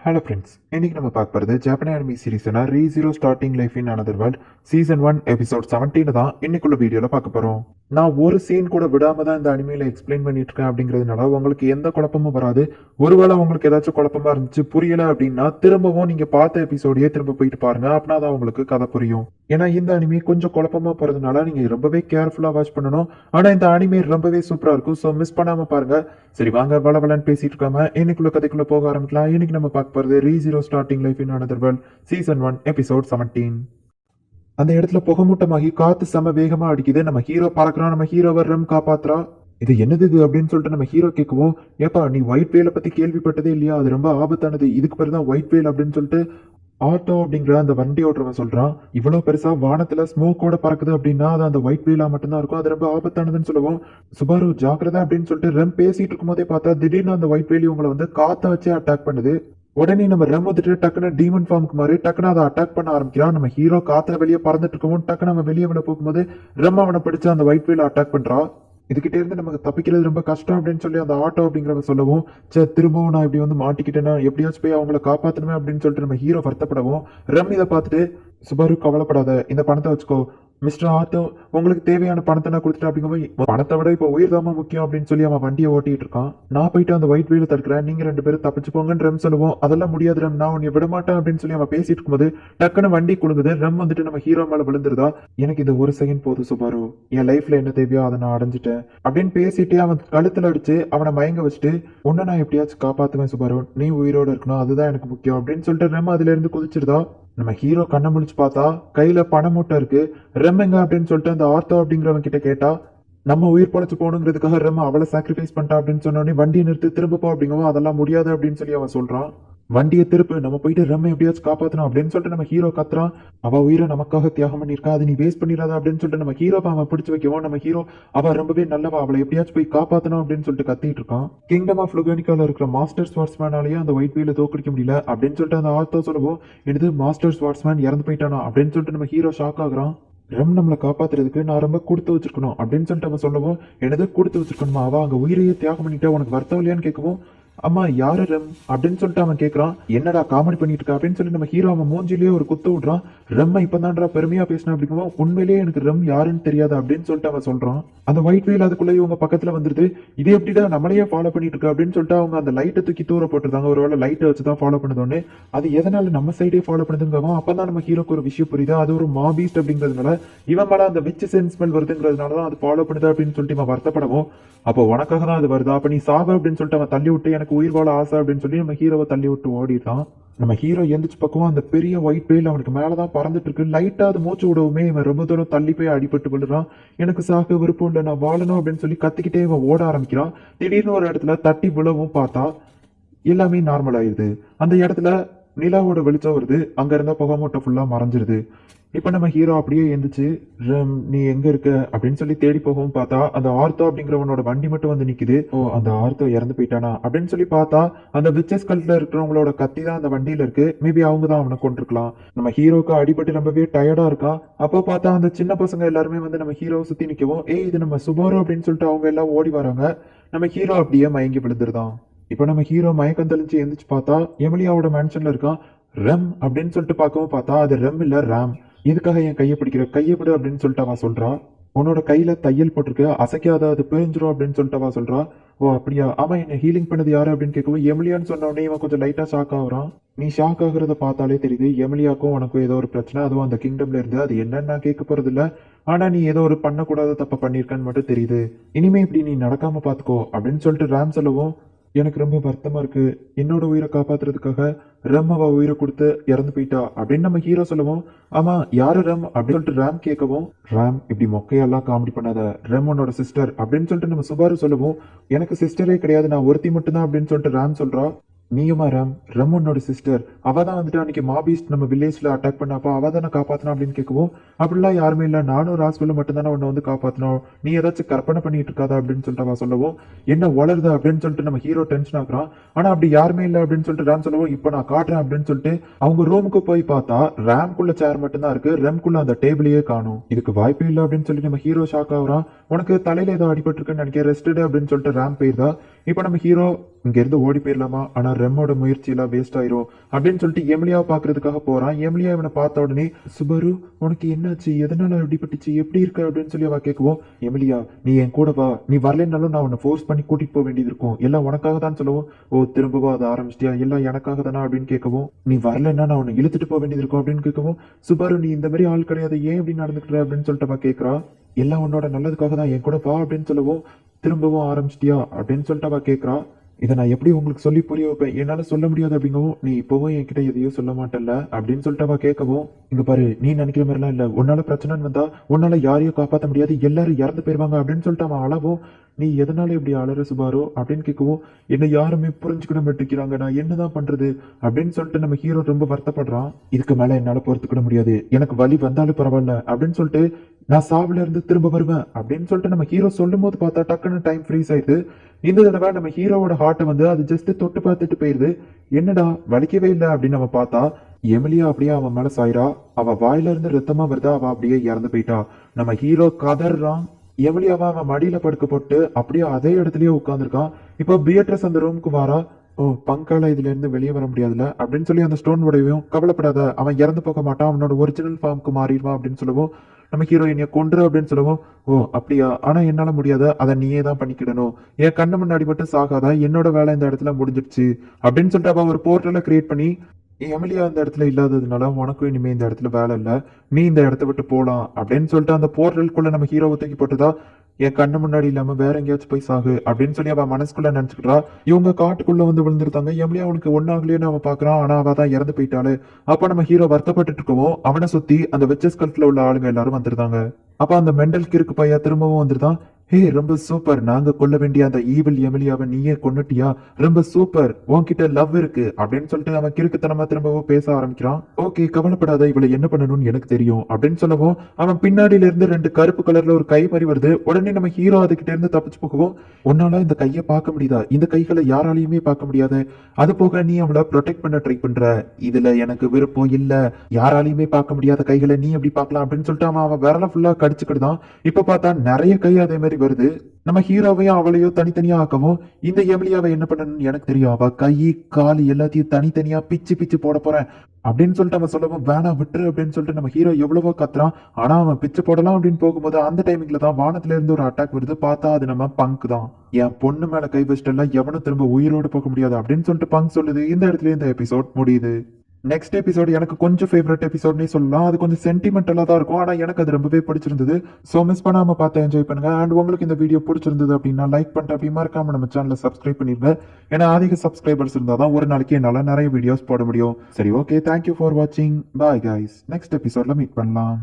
Hello friends, இன்னைக்கு நம்ம பார்க்க போகிறது ஜப்பான் அனிமி சீரிஸான re starting life in another world season 1 episode 17 தான் இன்னைக்குள்ள வீடியோவில் பார்க்க போகிறோம். நான் ஒரு சீன் கூட விடாம தான் இந்த அனிமையில எக்ஸ்பிளைன் பண்ணிட்டு இருக்கேன் அப்படிங்கிறதுனால உங்களுக்கு எந்த குழப்பமும் வராது. ஒருவேளை உங்களுக்கு ஏதாச்சும் குழப்பமா இருந்துச்சு புரியல அப்படின்னா திரும்பவும் நீங்க பார்த்த எபிசோடையே திரும்ப போயிட்டு பாருங்க. அப்படின்னா தான் உங்களுக்கு கதை புரியும். ஏன்னா இந்த அனிமே கொஞ்சம் குழப்பமா போறதுனால நீங்க ரொம்பவே கேர்ஃபுல்லா வாட்ச் பண்ணணும். ஆனா இந்த அனிமே ரொம்பவே சூப்பரா இருக்கும். ஸோ மிஸ் பண்ணாம பாருங்க. சரி வாங்க வளவலன்னு பேசிட்டு இருக்காம இன்னைக்குள்ள கதைக்குள்ள போக ஆரம்பிக்கலாம். இன்னைக்கு நம்ம பார்க்க போறது re starting life in another world season 1 episode 17. அந்த இடத்துல புகமூட்டமாகி காத்து செம வேகமா அடிக்குது. நம்ம ஹீரோ பறக்குறான். நம்ம ஹீரோவை ரெம் காப்பாத்துறா. இது என்னது இது அப்படின்னு சொல்லிட்டு நம்ம ஹீரோ கேட்கவும், ஏப்பா நீ ஒயிட் வேலை பத்தி கேள்விப்பட்டதே இல்லையா? அது ரொம்ப ஆபத்தானது. இதுக்கு பேர் தான் ஒயிட் வேல் அப்படின்னு சொல்லிட்டு ஆட்டோ அப்படிங்கிற அந்த வண்டி ஓட்டுறவன் சொல்றான். இவ்வளவு பெருசா வானத்துல ஸ்மோக்கோட பறக்குது அப்படின்னா அது அந்த ஒயிட் வீலா மட்டும்தான் இருக்கும். அது ரொம்ப ஆபத்தானதுன்னு சொல்லுவோம். சுபாரு ஜாக்கிரதா அப்படின்னு சொல்லிட்டு ரெம் பேசிட்டு இருக்கும் போதே பார்த்தா திடீர்னு அந்த ஒயிட் வேலி உங்களை வந்து காத்த வச்சே அட்டாக் பண்ணுது. உடனே நம்ம ரெம் வந்துட்டு டக்குன்னு டீமன் ஃபார்முக்கு மாதிரி டக்குன்னு அதை அட்டாக் பண்ண ஆரம்பிக்கிறான். நம்ம ஹீரோ காத்துல வெளியே பறந்துட்டு இருக்கவும் டக்குன்னு அவன் வெளியே விட போகும்போது ரெம் அவனை பிடிச்சு அந்த ஒயிட் வீல அட்டாக் பண்றா. இதுகிட்ட இருந்து நமக்கு தப்பிக்கிறது ரொம்ப கஷ்டம் அப்படின்னு சொல்லி அந்த ஆட்டோ அப்படிங்கிறவங்க சொல்லவும், திரும்பவும் நான் இப்படி வந்து மாட்டிக்கிட்டேன்னா எப்படியாச்சும் போய் அவங்கள காப்பாத்தணுமே அப்படின்னு சொல்லிட்டு நம்ம ஹீரோ வருத்தப்படவும், ரெம் இதை பார்த்துட்டு சுபாரு கவலைப்படாத, இந்த பணத்தை வச்சுக்கோ மிஸ்டர் ஆட்டோ, உங்களுக்கு தேவையான பணத்தை நான் கொடுத்துட்டேன் அப்படிங்கும்போது பணத்தை விட இப்போ உயிர் தாமா முக்கியம் அப்படின்னு சொல்லி அவன் வண்டியை ஓட்டிட்டு இருக்கான். நான் போயிட்டு அந்த ஒயிட் வீல தடுக்கிறேன், நீங்க 2 பேரும் தப்பிச்சு போங்கன்னு ரெம் சொல்லுவோம். அதெல்லாம் முடியாது ரெம், நான் உன்னை விட மாட்டேன் அப்படின்னு சொல்லி அவன் பேசிட்டு இருக்கும்போது டக்குன்னு வண்டி குழுங்குது. ரெம் வந்துட்டு நம்ம ஹீரோ மேல விழுந்துருதா. எனக்கு இந்த ஒரு செகண்ட் போதும் சுபாரு, என் லைஃப்ல என்ன தேவையோ அதை நான் அடைஞ்சிட்டேன் அப்படின்னு பேசிட்டு அவன் கழுத்துல அடிச்சு அவனை மயங்க வச்சுட்டு, உன்னை நான் எப்படியாச்சும் காப்பாத்துவேன் சுபாரு, நீ உயிரோட இருக்கணும், அதுதான் எனக்கு முக்கியம் அப்படின்னு சொல்லிட்டு ரெம் அதுல இருந்து குதிச்சிருதா. நம்ம ஹீரோ கண்ணை முழிச்சு பார்த்தா கையில பண மூட்டை இருக்கு. ரெம்மெங்க அப்படின்னு சொல்லிட்டு அந்த ஆர்த்தோ அப்படிங்கிறவன் கிட்ட கேட்டா, நம்ம உயிர் பொழைச்சு போகணுங்கிறதுக்காக ரெம் அவளை சாக்ரிஃபைஸ் பண்ணிட்டா அப்படின்னு சொன்னோடனே வண்டியை நிறுத்தி திரும்ப போ அப்படிங்கவும் அதெல்லாம் முடியாது அப்படின்னு சொல்லி அவன் சொல்றான். வண்டியை திருப்பு, நம்ம போயிட்டு ரெம்மை எப்படியாச்சும் காப்பாத்தணும் அப்படின்னு சொல்லிட்டு நம்ம ஹீரோ கத்துறான். அவ உயிரை நமக்காக தியாகம் பண்ணிருக்கா, அது நீ வேஸ்ட் பண்ணிடாத அப்படின்னு சொல்லிட்டு நம்ம ஹீரோ அவன் பிடிச்சு வைக்கவும் நம்ம ஹீரோ அவ ரொம்பவே நல்லவா, அவளை எப்படியாச்சும் போய் காப்பாத்தணும் அப்படின்னு சொல்லிட்டு கத்திட்டு இருக்கான். கிங்டம் ஆஃப் லுகானிக்கால இருக்கிற மாஸ்டர் ஸ்வாட்ஸ்மேனாலேயே அந்த ஒயிட் வீல தோக்கடிக்க முடியல அப்படின்னு சொல்லிட்டு அந்த ஆர்த்தோ சொல்லவும், இது மாஸ்டர் ஸ்வாட்ஸ்மேன் இறந்து போயிட்டானா அப்படின்னு சொல்லிட்டு நம்ம ஹீரோ ஷாக் ஆகுறான். ரெம் நம்மளை காப்பாத்துறதுக்கு நான் ரொம்ப கொடுத்து வச்சிருக்கணும் அப்படின்னு சொல்லிட்டு அவன் சொல்லவும், எனது கொடுத்து வச்சிருக்கணுமா, அவ அங்க உயிரையே தியாகம் பண்ணிட்டா உனக்கு வருத்தம் இல்லையான்னு கேட்கவும், அம்மா யாரு ரெம் அப்படின்னு சொல்லிட்டு அவன் கேட்கறான். என்னடா காமெடி பண்ணிட்டு இருக்கா அப்படின்னு சொல்லி நம்ம ஹீரோ அவன் மூஞ்சிலேயே ஒரு குத்து விடுறான். ரெம்மை இப்பதான்டா பெருமையா பேசினா அப்படிங்கும்போது உண்மையிலேயே எனக்கு ரெம் யாருன்னு தெரியாது அப்படின்னு சொல்லிட்டு அவன் சொல்றான். அந்த ஒயிட் வீல் அதுக்குள்ளே இவங்க பக்கத்துல வந்துருது. இது எப்படிடா நம்மளையே ஃபாலோ பண்ணிட்டு இருக்கா அப்படின்னு சொல்லிட்டு அவங்க அந்த லைட்டை தூக்கி தூர போட்டுருந்தாங்க. ஒருவேளை லைட்டை வச்சுதான் ஃபாலோ பண்ணுதோன்னு அது எதனால நம்ம சைடே ஃபாலோ பண்ணுதுங்கவும் அப்பதான் நம்ம ஹீரோக்கு ஒரு விஷயம் புரியுது. அது ஒரு மாபீஸ்ட் அப்படிங்கிறதுனால இவன் மேல அந்த விச் சென்ஸ்மெல் வருதுங்கிறதுனாலதான் அது ஃபாலோ பண்ணுது அப்படின்னு சொல்லிட்டு இவன் வருத்தப்படவும், அப்போ உனக்காக தான் அது வருதா, அப்ப நீ சாவ அப்படின்னு சொல்லிட்டு அவன் தள்ளி விட்டு எனக்கு உயிர் வாழ ஆசை அப்படின்னு சொல்லி நம்ம ஹீரோவை தள்ளி விட்டு ஓடிட்டான். நம்ம ஹீரோ எந்திரிச்சு பக்கம் அந்த பெரிய ஒயிட் வெயில் அவனுக்கு மேலதான் பறந்துட்டு இருக்கு. லைட்டா அது மூச்சு விடவுமே இவன் ரொம்ப தூரம் தள்ளி போய் அடிபட்டு விழுறான். எனக்கு சாக விருப்பம் இல்லை, நான் வாழணும் அப்படின்னு சொல்லி கத்திக்கிட்டே இவன் ஓட ஆரம்பிக்கிறான். திடீர்னு ஒரு இடத்துல தட்டி விழவும் பார்த்தா எல்லாமே நார்மல் ஆயிடுது. அந்த இடத்துல நிலாவோட வெளிச்சம் வருது. அங்க இருந்த புகை மூட்டை ஃபுல்லா மறைஞ்சிருது. இப்ப நம்ம ஹீரோ அப்படியே எந்திரிச்சு நீ எங்க இருக்க அப்படின்னு சொல்லி தேடி போகவும் பார்த்தா அந்த ஆர்த்தோ அப்படிங்கிறவனோட வண்டி மட்டும் வந்து நிக்குது. ஓ, அந்த ஆர்த்தோ இறந்து போயிட்டானா அப்படின்னு சொல்லி பார்த்தா அந்த விச்சஸ் கல்ல இருக்கிறவங்களோட கத்தி தான் அந்த வண்டியில இருக்கு. மேபி அவங்க தான் அவனை கொண்டிருக்கலாம். நம்ம ஹீரோக்கு அடிபட்டு ரொம்பவே டயர்டா இருக்கான். அப்போ பார்த்தா அந்த சின்ன பசங்க எல்லாருமே வந்து நம்ம ஹீரோவை சுத்தி நிக்கவும், இது நம்ம சுபாரோ அப்படின்னு சொல்லிட்டு அவங்க எல்லாம் ஓடி வராங்க. நம்ம ஹீரோ அப்படியே மயங்கி விழுந்துருதான். இப்ப நம்ம ஹீரோ மயக்கம் தெளிஞ்சு எந்திரிச்சு பார்த்தா எமிலியாவோட மேன்ஷன்ல இருக்கான். ரெம் அப்படின்னு சொல்லிட்டு பார்க்கவும் பார்த்தா அது ரெம் இல்ல ராம். இதுக்காக என் கையை பிடிக்கிற, கையை விடு அப்படின்னு சொல்லிட்டு அவன் சொல்றா. உன்னோட கையில தையல் போட்டிருக்கு, அசைக்காத, அது பிரிஞ்சிரும் அப்படின்னு சொல்லிட்டு அவன் சொல்றா. ஓ அப்படியா, ஆமா என்ன ஹீலிங் பண்ணது யாரு அப்படின்னு கேட்கவும் எமிலியான்னு சொன்ன உடனே இவன் கொஞ்சம் லைட்டா ஷாக் ஆகுறான். நீ ஷாக் ஆகுறத பார்த்தாலே தெரியுது எமிலியாக்கும் உனக்கும் ஏதோ ஒரு பிரச்சனை, அதுவும் அந்த கிங்டம்ல இருந்து. அது என்னன்னு நான் கேட்க போறது இல்ல, ஆனா நீ ஏதோ ஒரு பண்ணக்கூடாத தப்ப பண்ணிருக்கான்னு மட்டும் தெரியுது. இனிமே இப்படி நீ நடக்காம பாத்துக்கோ அப்படின்னு சொல்லிட்டு ராம் சொல்லவும், எனக்கு ரொம்ப வருத்தமா இருக்கு, என்னோட உயிரை காப்பாத்துறதுக்காக ரெம் அவ உயிரை கொடுத்து இறந்து போயிட்டா அப்படின்னு நம்ம ஹீரோ சொல்லவும், ஆமா யாரு ரெம் அப்படின்னு சொல்லிட்டு ராம் கேட்கவும், ராம் இப்படி மொக்கையெல்லாம் காமெடி பண்ணாத, ரெம் உன்னோட சிஸ்டர் அப்படின்னு சொல்லிட்டு நம்ம சுபாரு சொல்லவும், எனக்கு சிஸ்டரே கிடையாது, நான் ஒருத்தி மட்டும்தான் அப்படின்னு சொல்லிட்டு ராம் சொல்றா. நீயுமா ராம், ரெம் உன்னோட சிஸ்டர், அவ தான் வந்துட்டு அன்னைக்கு மாபீஸ்ட் நம்ம வில்லேஜ்ல அட்டாக் பண்ணப்போ அவ தானே காப்பாத்தினா அப்படின்னு கேட்கவும், அப்படிலாம் யாருமே இல்ல, நானும் ராஸ்வெல்ல மட்டும் தானே உன்னை வந்து காப்பாத்தினோம், நீ ஏதாச்சும் கற்பனை பண்ணிட்டு இருக்காதா அப்படின்னு சொல்லிட்டு அவ சொல்லவும், என்ன வளருது அப்படின்னு சொல்லிட்டு நம்ம ஹீரோ டென்ஷன் ஆகுறான். ஆனா அப்படி யாருமே இல்லை அப்படின்னு சொல்லிட்டு ராம் சொல்லவும், இப்போ நான் காட்டுறேன் அப்படின்னு சொல்லிட்டு அவங்க ரூமுக்கு போய் பார்த்தா ரேம்குள்ள சேர் மட்டும் தான் இருக்கு, ரெம்குள்ள அந்த டேபிளையே காணும். இதுக்கு வாய்ப்பே இல்லை அப்படின்னு சொல்லி நம்ம ஹீரோ ஷாக் ஆகுறான். உனக்கு தலையில ஏதோ அடிபட்டு இருக்குன்னு நினைக்கிறேன், ரெஸ்டட் அப்படின்னு சொல்லிட்டு ரேம் போயிருந்தா. இப்போ நம்ம ஹீரோ இங்க இருந்து ஓடி போயிடலாமா, ஆனா ரெம்மோட முயற்சி எல்லாம் வேஸ்ட் ஆயிரும் அப்படின்னு சொல்லிட்டு எமிலியாவை பாக்குறதுக்காக போறான். எமிலியா இவனை பார்த்த உடனே, சுபாரு உனக்கு என்னாச்சு, எதனால அடிபட்டுச்சு, எப்படி இருக்க அப்படின்னு சொல்லி அவ கேட்கவும், எமிலியா நீ என் கூட வா, நீ வரலனாலும் நான் உன்னை ஃபோர்ஸ் பண்ணி கூட்டிட்டு போக வேண்டியது இருக்கும், எல்லாம் உனக்காக தான் சொல்லவும், ஓ திரும்பவும் அதை ஆரம்பிச்சிட்டியா, எல்லாம் எனக்காக தானா அப்படின்னு கேட்கவும், நீ வரலன்னா நான் உன்னை இழுத்துட்டு போக வேண்டியது இருக்கும் அப்படின்னு கேட்கவும், சுபாரு நீ இந்த மாதிரி ஆள் கிடையாது, ஏன் இப்படி நடந்துக்கிற அப்படின்னு சொல்லிட்டு அவ கேட்கறா. எல்லாம் உன்னோட நல்லதுக்காக தான், என் கூட வா அப்படின்னு சொல்லவும், திரும்பவும் ஆரம்பிச்சிட்டியா அப்படின்னு சொல்லிட்டு அவ கேட்கறா. இதை நான் எப்படி உங்களுக்கு சொல்லி புரிய வைப்பேன், என்னால சொல்ல முடியாது அப்படிங்கவும், நீ இப்பவும் என்கிட்ட எதையும் சொல்ல மாட்டேன்ல அப்படின்னு சொல்லிட்டு அவ கேட்கவும், இங்க பாரு நீ நினைக்கிற மாதிரிலாம் இல்ல, உன்னால பிரச்சனைன்னு வந்தா உன்னால யாரையும் காப்பாற்ற முடியாது, எல்லாரும் இறந்து போயிருவாங்க அப்படின்னு சொல்லிட்டு அவன் அளவும், நீ எதனால இப்படி அலற சுபாரோ அப்படின்னு கேட்கவும், என்னை யாருமே புரிஞ்சுக்கிட மாட்டேங்கிறாங்க, நான் என்னதான் பண்றது அப்படின்னு சொல்லிட்டு நம்ம ஹீரோ ரொம்ப வருத்தப்படுறான். இதுக்கு மேல என்னால பொறுத்துக்கிட முடியாது, எனக்கு வலி வந்தாலும் பரவாயில்ல அப்படின்னு சொல்லிட்டு நான் சாவுல இருந்து திரும்ப வருவேன் அப்படின்னு சொல்லிட்டு நம்ம ஹீரோ சொல்லும் போது பார்த்தா டக்குன்னு டைம் ஃப்ரீஸ் ஆயிடுது. இந்த தடவை நம்ம ஹீரோவோட ஹார்ட்டை வந்து அது ஜஸ்ட் தொட்டு பார்த்துட்டு போயிருது. என்னடா வலிக்கவே இல்லை அப்படின்னு நம்ம பார்த்தா எமிலியா அப்படியே அவன் மேல சாயிரா, அவ வாயில இருந்து ரத்தமா வருதா, அவ அப்படியே இறந்து போயிட்டா. நம்ம ஹீரோ கதறான். எமிலியாவை அவன் மடியில படுக்க போட்டு அப்படியே அதே இடத்துலயே உட்காந்துருக்கான். இப்போ பியட்ரஸ் அந்த ரூமுக்கு வாரா. ஓ பங்கால இதுல இருந்து வெளியே வர முடியாதுல அப்படின்னு சொல்லி அந்த ஸ்டோன் உடையவும், கவலைப்படாத அவன் இறந்து போக மாட்டான், அவனோட ஒரிஜினல் ஃபார்முக்கு மாறிடுவான் அப்படின்னு சொல்லவும், நம்ம ஹீரோயினிய கொன்று அப்படின்னு சொல்லவும், ஓ அப்படியா, ஆனா என்னால முடியாத, அதை நீயே தான் பண்ணிக்கிடணும், என் கண்ணு முன்னாடி மட்டும் சாகாத, என்னோட வேலை இந்த இடத்துல முடிஞ்சிடுச்சு அப்படின்னு சொல்லிட்டு அவ ஒரு போர்ட்டலை கிரியேட் பண்ணி, எமிலியா அந்த இடத்துல இல்லாததுனால உனக்கும் இனிமே இந்த இடத்துல வேலை இல்ல, நீ இந்த இடத்த விட்டு போலாம் அப்படின்னு சொல்லிட்டு அந்த போர்ட்டலுக்குள்ள நம்ம ஹீரோவை தூக்கி போட்டுதா, என் கண்ணு முன்னாடி இல்லாம வேற எங்கேயாச்சும் போய் சாகு அப்படின்னு சொல்லி அவ மனசுக்குள்ள நினைச்சுக்கிறா. இவங்க காட்டுக்குள்ள வந்து விழுந்திருந்தாங்க. எமிலியா அவனுக்கு ஒன்னாகலையோன்னு அவன் பாக்குறான், ஆனா அவ தான் இறந்து போயிட்டாளு. அப்ப நம்ம ஹீரோ வருத்தப்பட்டு இருக்கவும் அவனை சுத்தி அந்த வெச்சஸ் கல்ஃப்ல உள்ள ஆளுங்க எல்லாரும் வந்துருந்தாங்க. அப்ப அந்த மெண்டல் கிறுக்கு பையா திரும்பவும் வந்துருதான். ஹே ரொம்ப சூப்பர், நாங்க கொல்ல வேண்டிய அந்த ஈவில் எமிலியாவை நீயே கொன்னுட்டியா, ரொம்ப சூப்பர், உன்கிட்ட லவ் இருக்கு அப்படின்னு சொல்லிட்டு அவன் கிறுக்குத்தனமா திரும்பவும் பேச ஆரம்பிக்கிறான். ஓகே கவலைப்படாத, இவளை என்ன பண்ணணும்னு எனக்கு தெரியும் அப்படின்னு சொல்லவும், அவன் பின்னாடியில இருந்து 2 கருப்பு கலர்ல ஒரு கை மாதிரி வருது. உடனே நம்ம ஹீரோ அதுகிட்ட இருந்து தப்பிச்சு போகவும், உன்னால இந்த கையை பார்க்க முடியுதா, இந்த கைகளை யாராலையுமே பார்க்க முடியாது, அது போக நீ அவளை ப்ரொடெக்ட் பண்ண ட்ரை பண்ற, இதுல எனக்கு விருப்பம் இல்ல, யாராலையுமே பார்க்க முடியாத கைகளை நீ எப்படி பார்க்கலாம் அப்படின்னு சொல்லிட்டு அவன் விரல ஃபுல்லா கடிச்சுக்கிட்டுதான். இப்ப பார்த்தா நிறைய கை அதே மாதிரி வருது. நம்ம ஹீரோவையும் அவளையும் தனித்தனியா ஆக்கவும், இந்த எமிலியாவை என்ன பண்ணணும்னு எனக்கு தெரியும், அவ கை கால் எல்லாத்தையும் தனித்தனியா பிச்சு பிச்சு போட போறேன் அப்படின்னு சொல்லிட்டு அவன் சொல்லவும், வேணா விட்டுரு அப்படின்னு சொல்லிட்டு நம்ம ஹீரோ எவ்வளவோ கத்துறான். ஆனா அவன் பிச்சு போடலாம் அப்படின்னு போகும்போது அந்த டைமிங்ல தான் வானத்துல இருந்து ஒரு அட்டாக் வருது. பார்த்தா அது நம்ம பங்க் தான். என் பொண்ணு மேல கை வச்சிட்டெல்லாம் எவனும் திரும்ப உயிரோடு போக முடியாது அப்படின்னு சொல்லிட்டு பங்க் சொல்லுது. இந்த இடத்துல இந்த எபிசோட் முடியுது. நெக்ஸ்ட் எபிசோட் எனக்கு கொஞ்சம் ஃபேவரட் எபிசோட்னே சொல்லலாம். அது கொஞ்சம் சென்டிமெண்டலா தான் இருக்கும், ஆனா எனக்கு அது ரொம்பவே பிடிச்சிருந்தது. ஸோ மிஸ் பண்ணாம பார்த்து என்ஜாய் பண்ணுங்க. அண்ட் உங்களுக்கு இந்த வீடியோ பிடிச்சிருந்தது அப்படின்னா லைக் பண்ணிட்டு அப்படி மறக்காம நம்ம சேனலை சப்ஸ்கிரைப் பண்ணிருங்க. ஏன்னா அதிக சப்ஸ்கிரைபர்ஸ் இருந்தால் தான் ஒரு நாளைக்கு என்னால் நிறைய வீடியோஸ் போட முடியும். சரி ஓகே, தேங்க்யூ ஃபார் வாட்சிங், பாய் கைஸ், நெக்ஸ்ட் எபிசோட்ல மீட் பண்ணலாம்.